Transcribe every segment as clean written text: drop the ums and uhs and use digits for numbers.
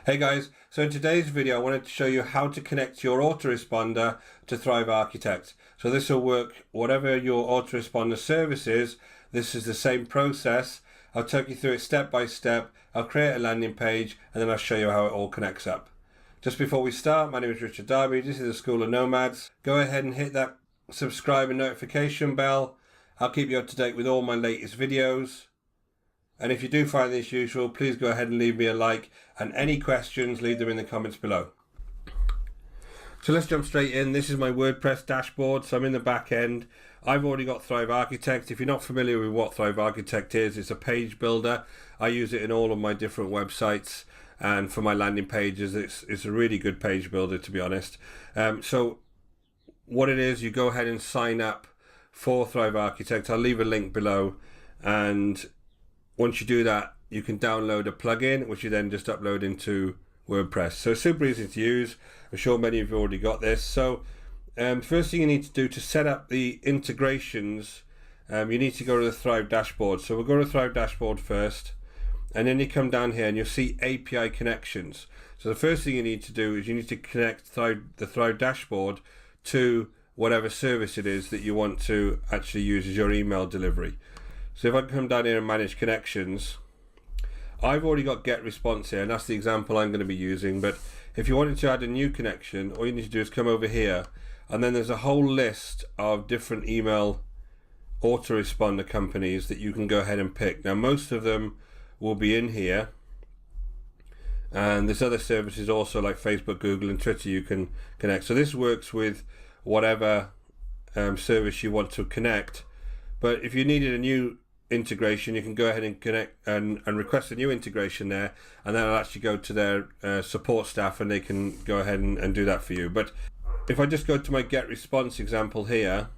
Hey guys, so in today's video I wanted to show you how to connect your autoresponder to Thrive Architect. So this will work whatever your autoresponder service is. This is the same process. I'll take you through it step by step. I'll create a landing page and then I'll show you how it all connects up. Just before we start, my name is Richard Darby. This is the School of Nomads. Go ahead and hit that subscribe and notification bell. I'll keep you up to date with all my latest videos. And if you do find this useful, please go ahead and leave me a like, and any questions, leave them in the comments below. So let's jump straight in. This is my WordPress dashboard, so I'm in the back end. I've already got Thrive Architect. If you're not familiar with what Thrive Architect is, it's a page builder. I use it in all of my different websites, and for my landing pages, it's a really good page builder, to be honest. So what it is, you go ahead and sign up for Thrive Architect. I'll leave a link below, and once you do that, you can download a plugin, which you then just upload into WordPress. So super easy to use. I'm sure many of you already got this. So first thing you need to do to set up the integrations, you need to go to the Thrive dashboard. So we'll go to the Thrive dashboard first, and then you come down here and you'll see API connections. So the first thing you need to do is you need to connect the Thrive dashboard to whatever service it is that you want to actually use as your email delivery. So if I come down here and manage connections, I've already got get response here, and that's the example I'm going to be using. But if you wanted to add a new connection, all you need to do is come over here, and then there's a whole list of different email autoresponder companies that you can go ahead and pick. Now most of them will be in here, and there's other services also like Facebook, Google and Twitter you can connect. So this works with whatever service you want to connect. But if you needed a new integration, you can go ahead and connect and request a new integration there, and then it'll actually go to their support staff and they can go ahead and do that for you. But if I just go to my get response example here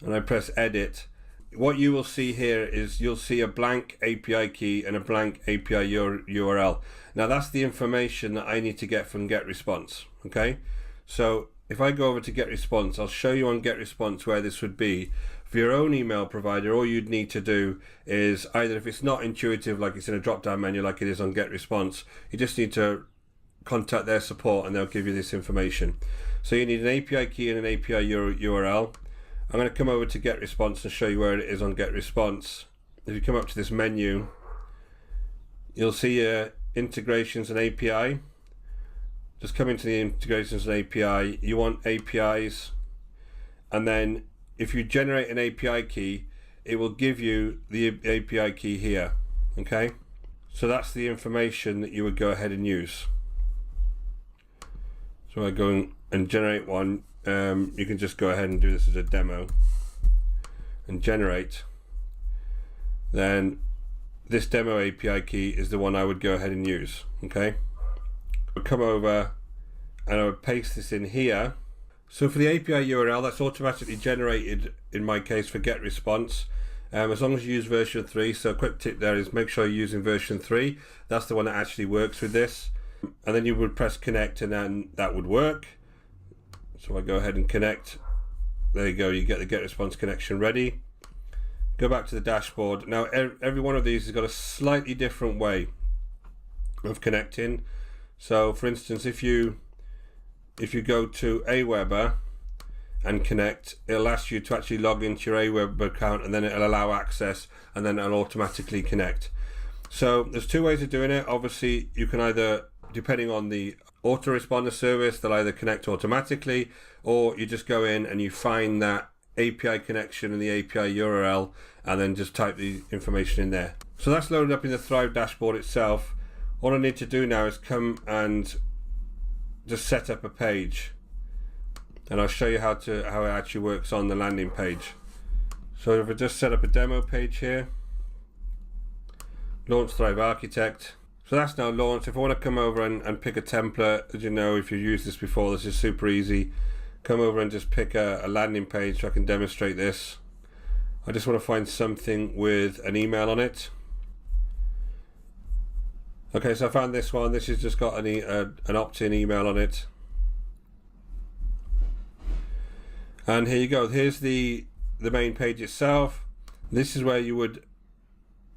and I press edit, what you will see here is you'll see a blank API key and a blank API URL. Now that's the information that I need to get from get response. Okay, so if I go over to get response, I'll show you on get response where this would be. For your own email provider, all you'd need to do is either, if it's not intuitive like it's in a drop down menu like it is on get response, you just need to contact their support and they'll give you this information. So you need an API key and an API URL. I'm going to come over to get response and show you where it is on get response. If you come up to this menu, you'll see integrations and API. Just come into the integrations and API. You want APIs, and then if you generate an API key, it will give you the API key here. Okay, so that's the information that you would go ahead and use. So I go and generate one. You can just go ahead and do this as a demo and generate. Then this demo API key is the one I would go ahead and use. Okay, I'll come over and I would paste this in here. So for the API URL, that's automatically generated in my case for get response, as long as you use version 3. So a quick tip there is make sure you're using version 3. That's the one that actually works with this. And then you would press connect and then that would work. So I go ahead and connect. There you go, you get the get response connection ready. Go back to the dashboard. Now every one of these has got a slightly different way of connecting. So for instance, if you go to Aweber and connect, it'll ask you to actually log into your Aweber account, and then it'll allow access, and then it'll automatically connect. So there's two ways of doing it. Obviously you can either, depending on the autoresponder service, they'll either connect automatically, or you just go in and you find that API connection and the API URL and then just type the information in there. So that's loaded up in the Thrive dashboard itself. All I need to do now is come and just set up a page, and I'll show you how it actually works on the landing page. So if I just set up a demo page here, launch Thrive Architect. So that's now launched. If I want to come over and pick a template, as you know, if you've used this before, this is super easy. Come over and just pick a landing page so I can demonstrate this. I just want to find something with an email on it. Okay, so I found this one. This has just got an opt-in email on it. And here you go. Here's the main page itself. This is where you would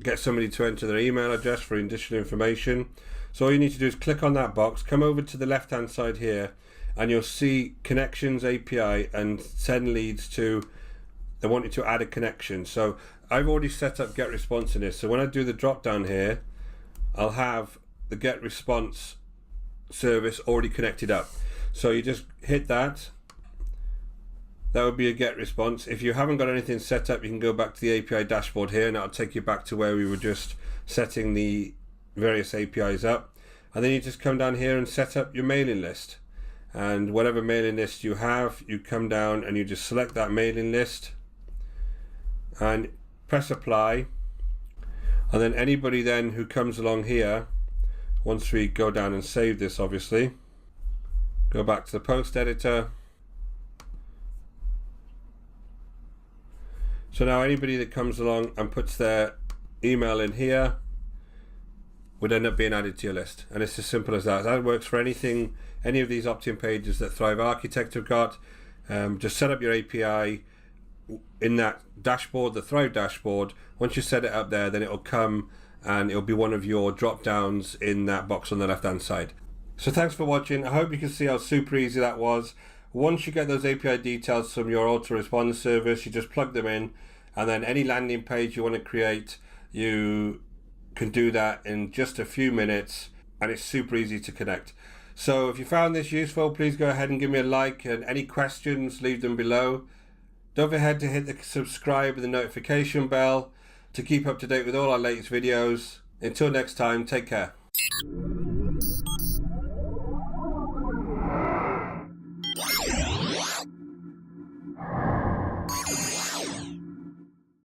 get somebody to enter their email address for additional information. So all you need to do is click on that box, come over to the left hand side here, and you'll see connections API and send leads to, they want you to add a connection. So I've already set up get response in this. So when I do the drop down here, I'll have the get response service already connected up. So you just hit that. That would be a get response. If you haven't got anything set up, you can go back to the API dashboard here, and that'll take you back to where we were just setting the various APIs up. And then you just come down here and set up your mailing list. And whatever mailing list you have, you come down and you just select that mailing list and press apply. And then anybody then who comes along here, once we go down and save this, obviously, go back to the post editor. So now anybody that comes along and puts their email in here would end up being added to your list. And it's as simple as that. That works for anything, any of these opt-in pages that Thrive Architect have got. Just set up your API in that dashboard, the Thrive dashboard. Once you set it up there, then it'll come and it'll be one of your drop downs in that box on the left hand side. So thanks for watching. I hope you can see how super easy that was. Once you get those API details from your Autoresponder service, you just plug them in, and then any landing page you want to create, you can do that in just a few minutes, and it's super easy to connect. So if you found this useful, please go ahead and give me a like, and any questions, leave them below. Don't forget to hit the subscribe and the notification bell to keep up to date with all our latest videos. Until next time, take care.